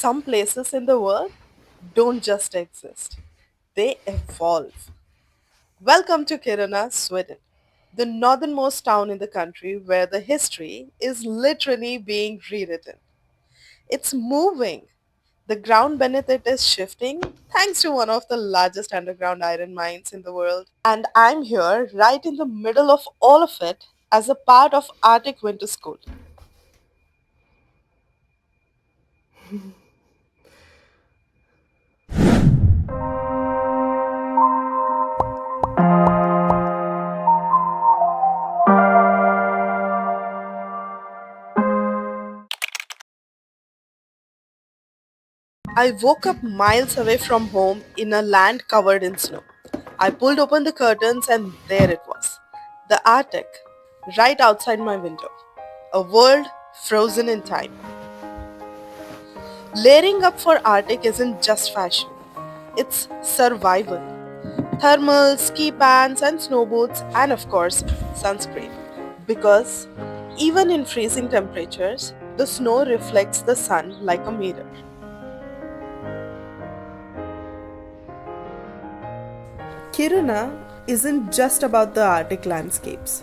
some places in the world don't just exist, they evolve. Welcome to Kiruna, Sweden, the northernmost town in the country where the history is literally being rewritten. It's moving. The ground beneath it is shifting thanks to one of the largest underground iron mines in the world. And I'm here right in the middle of all of it as a part of Arctic Winter School. I woke up miles away from home in a land covered in snow. I pulled open the curtains and there it was. The Arctic, right outside my window. A world frozen in time. Layering up for Arctic isn't just fashion, it's survival. Thermals, ski pants, and snowboots, and of course, sunscreen. Because even in freezing temperatures, the snow reflects the sun like a mirror. Kiruna isn't just about the Arctic landscapes.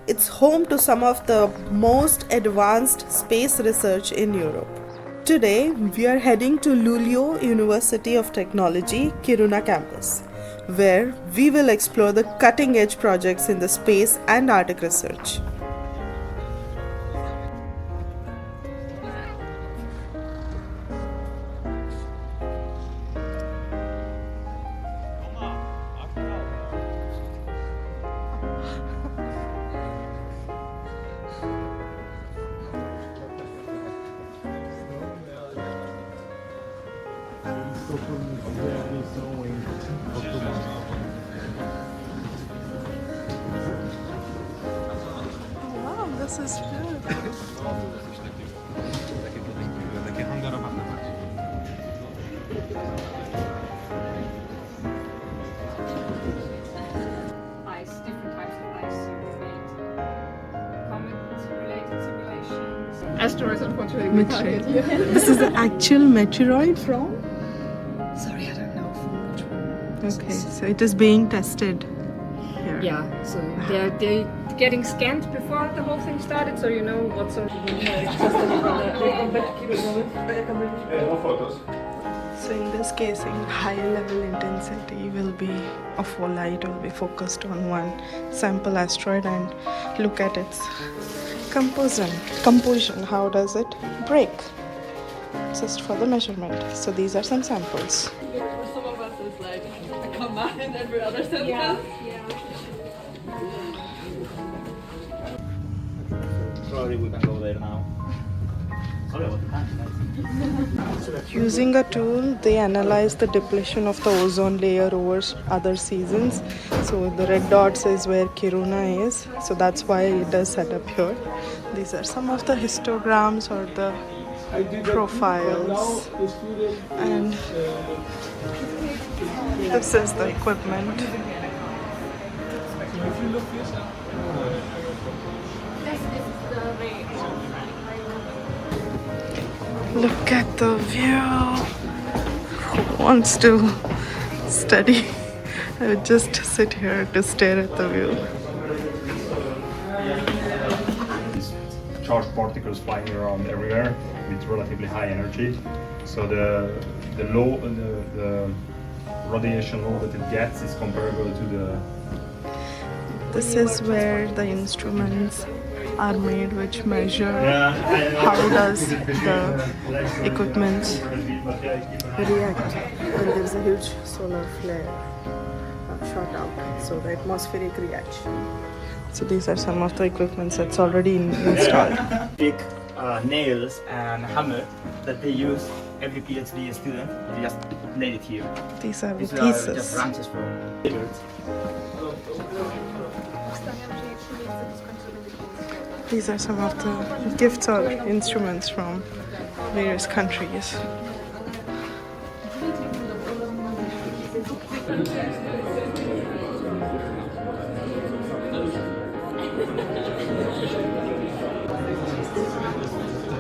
It's home to some of the most advanced space research in Europe. Today, we are heading to Luleå University of Technology, Kiruna campus, where we will explore the cutting edge projects in the space and Arctic research. Wow, this is good. Ice, different types of ice we made. Comet-related simulations. Asteroids, unfortunately, we can't hit you. This is the actual meteoroid from? Sorry, I don't know from which one. Okay, so it is being tested here. Yeah, so they're getting scanned before the whole thing started, so you know what sort of So in this casing, high level intensity will be of light will be focused on one sample asteroid and look at its composition. Composition, how does it break? Just for the measurement. So these are some samples. For some of us, it's like a comma in every other sentence. Probably we can go there now. Sorry about the time. Using a tool, they analyze the depletion of the ozone layer over other seasons. So the red dots is where Kiruna is. So that's why it does set up here. These are some of the histograms or the profiles. And this is the equipment. Look at the view. Who wants to study? I would just sit here to stare at the view. Charged particles flying around everywhere with relatively high energy. So the radiation load that it gets is comparable to the. This is where the instruments are made which measure how does the equipment react when there is a huge solar flare shot out. So the atmospheric reaction. So these are some of the equipments that's already installed. Big nails and hammer that they use every PhD student. They just nail it here. These are the These are just thesis. branches from lizards. These are some of the gifts or instruments from various countries.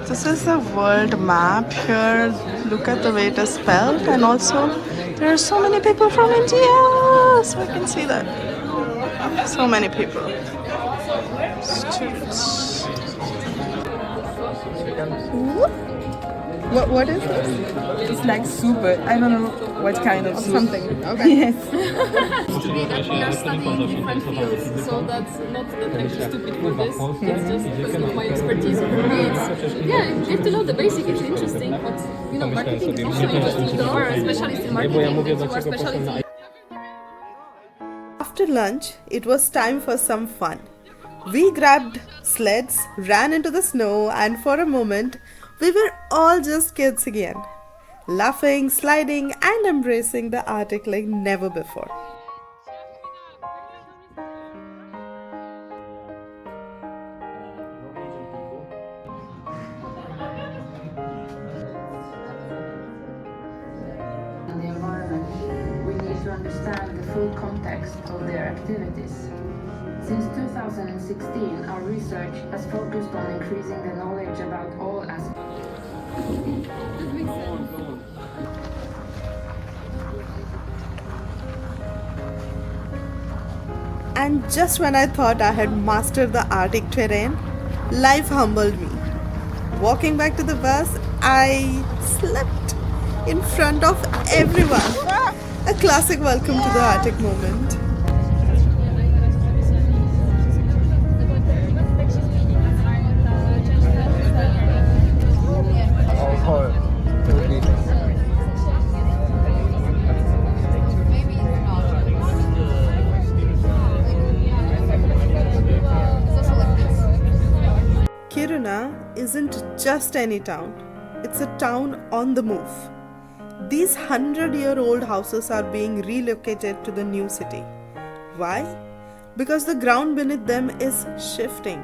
This is a world map here. Look at the way it is spelled, and also there are so many people from India. So I can see that. So many people. Students. What is this? It's like soup, but I don't know what kind of soup. Something. Okay. Yes. To me that we are studying different fields, so that's not that I'm just stupid for this. It's just because of my expertise. For me, it's yeah, you have to know the basic. It's interesting, but you know, marketing is also interesting. You are a specialist in marketing, then you are specialist in. After lunch, it was time for some fun. We grabbed sleds, ran into the snow, and for a moment, we were all just kids again, laughing, sliding, and embracing the Arctic like never before. And the environment, we need to understand the full context of their activities. Since 2016, our research has focused on increasing the knowledge about all aspects. And just when I thought I had mastered the Arctic terrain, life humbled me. Walking back to the bus, I slipped in front of everyone. A classic welcome to the Arctic moment. Kiruna isn't just any town, it's a town on the move. These 100-year-old houses are being relocated to the new city. Why? Because the ground beneath them is shifting,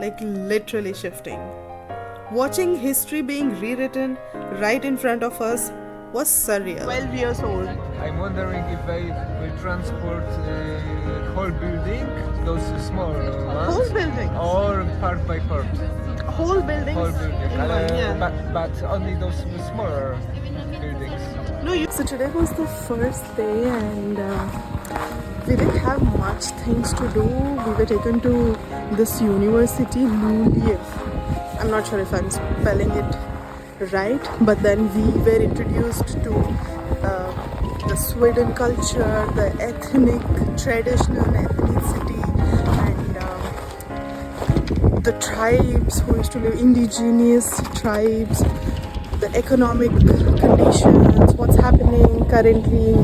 like literally shifting. Watching history being rewritten right in front of us was surreal. 12 years old. I'm wondering if they will transport whole building, those small ones, Whole building. or part by part. Whole buildings. Whole building, Yeah. but only those smaller buildings. So today was the first day, and we didn't have much things to do. We were taken to this university, Luleå. I'm not sure if I'm spelling it right, but then we were introduced to the Sweden culture, the ethnic, traditional ethnicity, and the tribes who used to live, indigenous tribes, the economic conditions, what's happening currently,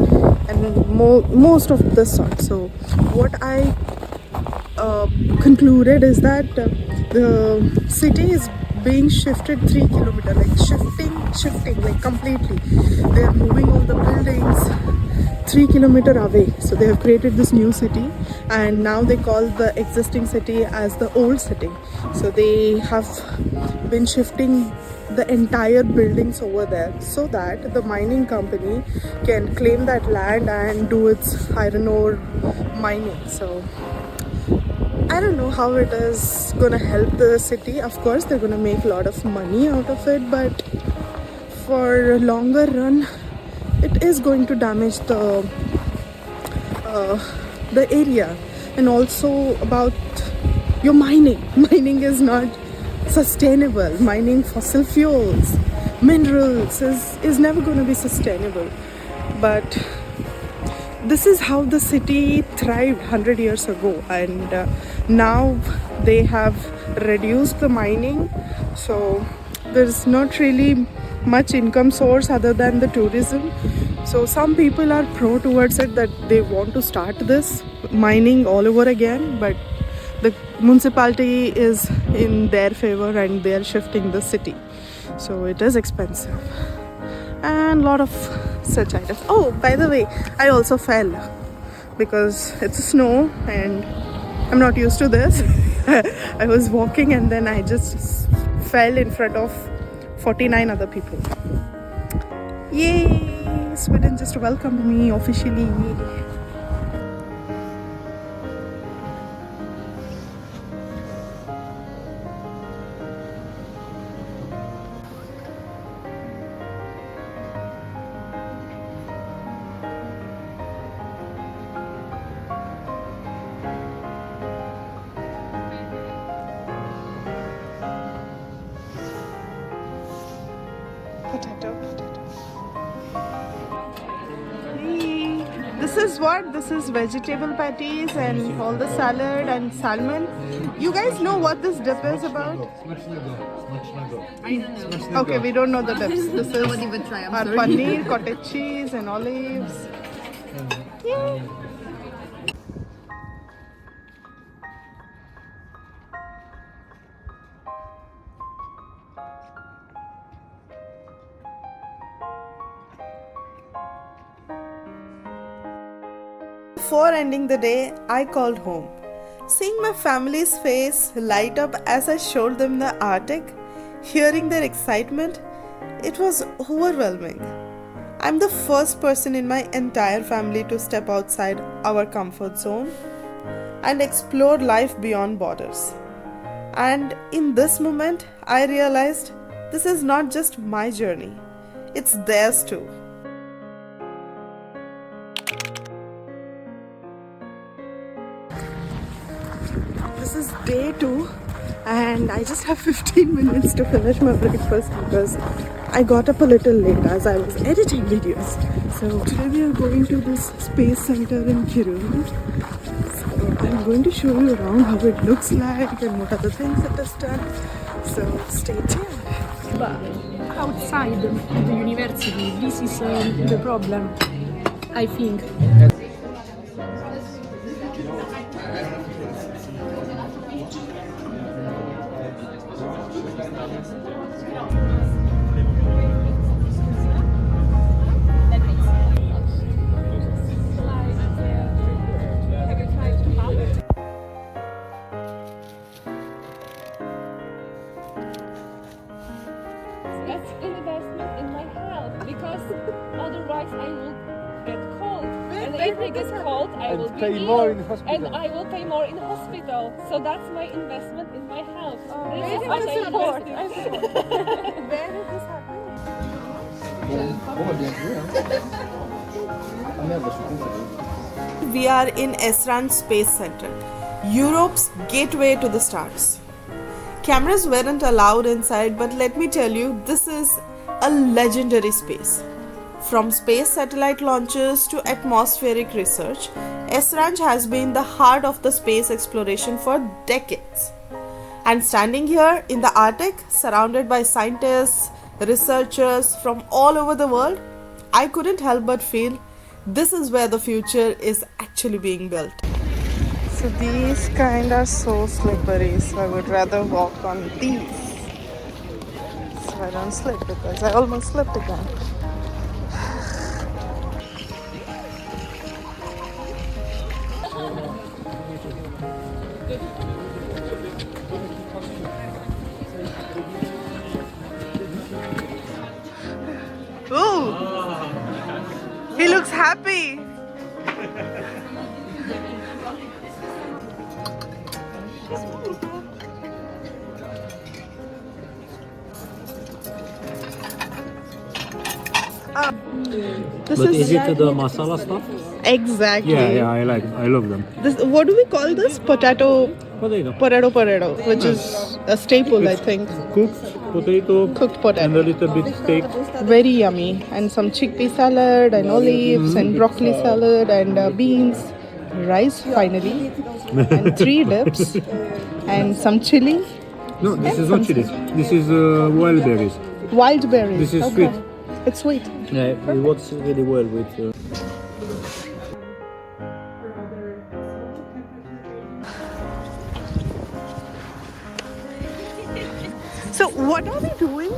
and most of the sort. So what I concluded is that the city is being shifted 3 kilometers, like shifting like completely. They are moving all the buildings 3 kilometers away. So they have created this new city, and now they call the existing city as the old city. So they have been shifting the entire buildings over there so that the mining company can claim that land and do its iron ore mining. So I don't know how it is gonna help the city. Of course, they're gonna make a lot of money out of it, but for a longer run, it is going to damage the area. And also about your mining. Mining is not sustainable. Mining fossil fuels, minerals is never going to be sustainable. But this is how the city thrived 100 years ago, and now they have reduced the mining, so there's not really much income source other than the tourism. So some people are pro towards it, that they want to start this mining all over again, but the municipality is in their favor and they are shifting the city, so it is expensive and a lot of such items. Oh, by the way, I also fell because it's snow and I'm not used to this. I was walking and then I just fell in front of 49 other people. Yay! Sweden just welcomed me officially. This is what? This is vegetable patties and all the salad and salmon. You guys know what this dip is about? Okay, we don't know the dips. This is our paneer, cottage cheese and olives. Yay! Before ending the day, I called home. Seeing my family's face light up as I showed them the Arctic, hearing their excitement, it was overwhelming. I'm the first person in my entire family to step outside our comfort zone and explore life beyond borders. And in this moment, I realized this is not just my journey, it's theirs too. This is day 2 and I just have 15 minutes to finish my breakfast because I got up a little late as I was editing videos. So today we are going to this space center in Kiruna. So I'm going to show you around how it looks like and what are the things it has done. So stay tuned. But outside the university, this is the problem, I think. That's investment in my health because otherwise I will get cold. And if I get cold, I will be ill. And I will pay more in hospital. So that's my investment in my health. This is what I support. Where is this happening? We are in Esrange Space Center, Europe's gateway to the stars. Cameras weren't allowed inside, but let me tell you, this is a legendary space. From space satellite launches to atmospheric research, Esrange has been the heart of the space exploration for decades. And standing here in the Arctic, surrounded by scientists, researchers from all over the world, I couldn't help but feel this is where the future is actually being built. So these kind are so slippery, so I would rather walk on these so I don't slip because I almost slipped again. Ooh! He looks happy! This But is it the masala stuff? Exactly. Yeah, I love them. This, what do we call this? Potato, Potato. which is a staple, I think. Cooked potato. Cooked potato. And a little bit steak. Very yummy. And some chickpea salad and olives and broccoli salad and beans, rice finally, and 3 dips and some chili. No, this is not chili. This is wild berries. Wild berries. This is sweet. It's sweet. Yeah, it works really well with. So what are we doing?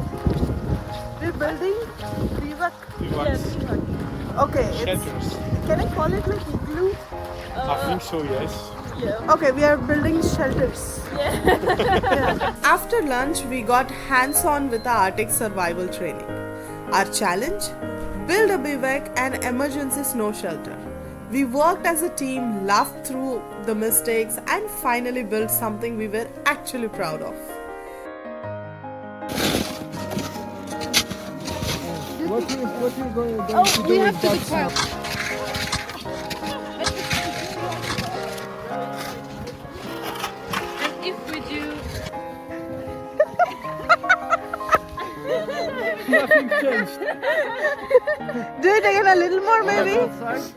We're building bivak. Okay, it's, can I call it like igloo? I think so, yes. Okay, we are building shelters. Yeah. After lunch, we got hands-on with the Arctic survival training. Our challenge? Build a bivak and emergency snow shelter. We worked as a team, laughed through the mistakes, and finally built something we were actually proud of. What you going to do? We have to be quiet. And if we do... Nothing changed. Do it again a little more, maybe. Outside.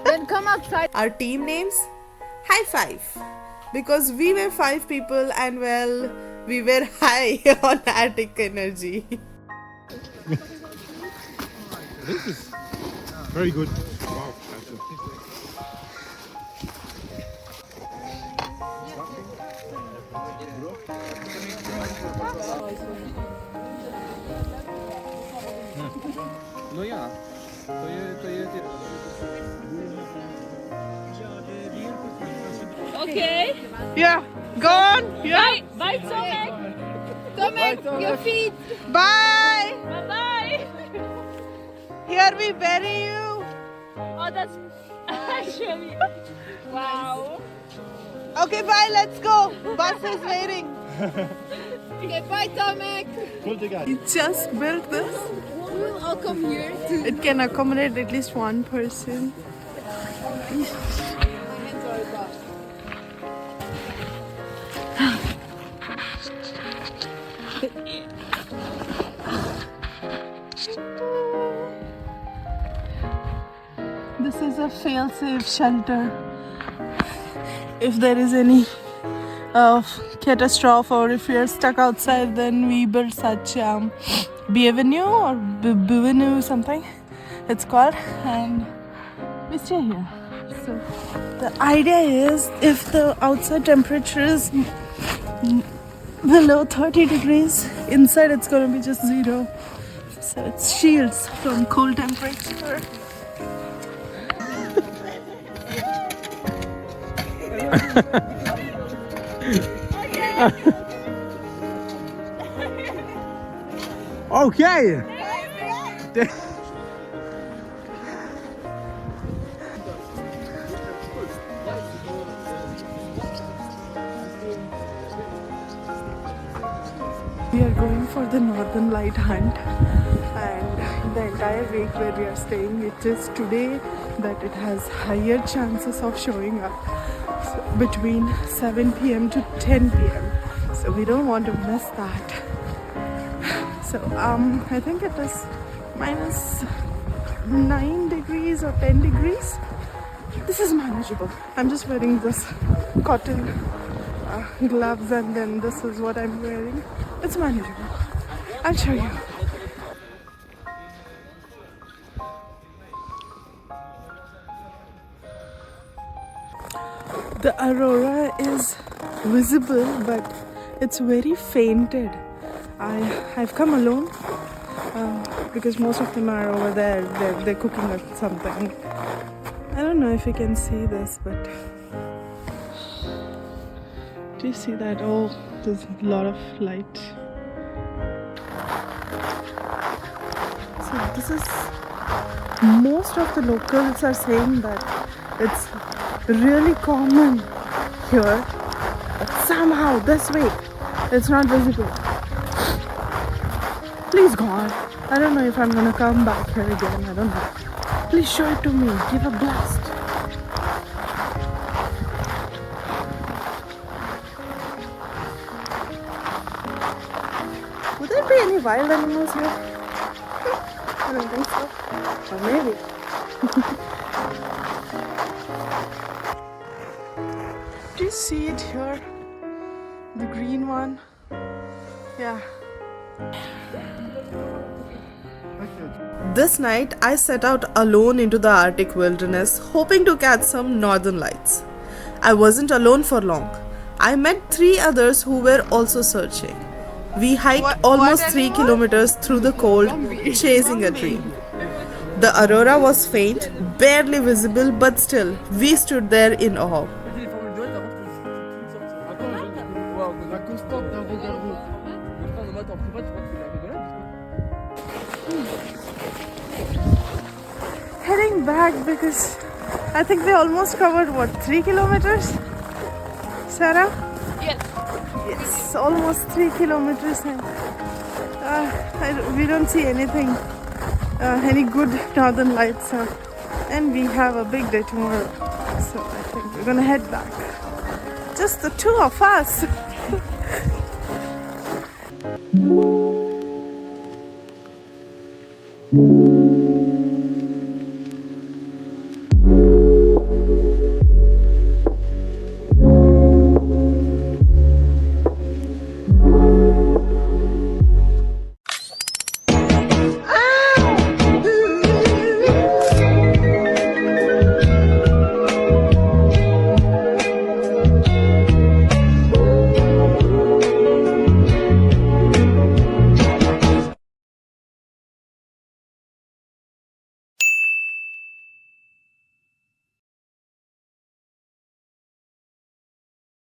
Then come outside. Our team names? High Five. Because we were 5 people and well, we were high on Arctic energy. This is very good. Wow. No ja. To jest... Okay. Yeah, go on. Yeah. Bye, Tomek. Tomek, your feet. Bye. Bye bye. Here we bury you. Oh, that's actually. Wow. Okay, bye. Let's go. Bus is waiting. Okay, bye, Tomek. We just built this. We'll all come here to. It can accommodate at least one person. This is a fail-safe shelter. If there is any catastrophe or if you're stuck outside, then we build such bienvenue or bienvenue something it's called, and we stay here. So the idea is if the outside temperature is below 30 degrees, inside it's going to be just 0. So it shields from cold temperature. Okay. We are going for the northern light hunt, and the entire week where we are staying, it is today that it has higher chances of showing up, so between 7 p.m. to 10 p.m. So we don't want to miss that. So I think it is minus 9 degrees or 10 degrees. This is manageable. I'm just wearing this cotton gloves, and then this is what I'm wearing. It's manageable. I'll show you. The aurora is visible, but it's very fainted. I've come alone because most of them are over there. They're cooking or something. I don't know if you can see this, but do you see that? Oh, there's a lot of light. So this is, most of the locals are saying that it's really common here, but somehow this way it's not visible. Please God, I don't know if I'm gonna come back here again. I don't know. Please show it to me. Give a blast. Would there be any wild animals here? I don't think so. Or maybe. Do you see it here? The green one? Yeah. This night, I set out alone into the Arctic wilderness, hoping to catch some northern lights. I wasn't alone for long. I met 3 others who were also searching. We hiked almost 3 kilometers through the cold, chasing a dream. The aurora was faint, barely visible, but still, we stood there in awe. Heading back because I think we almost covered 3 kilometers? Sarah? Yes. Yes, almost 3 kilometers, and we don't see anything, any good northern lights, and we have a big day tomorrow, so I think we're gonna head back. Just the 2 of us.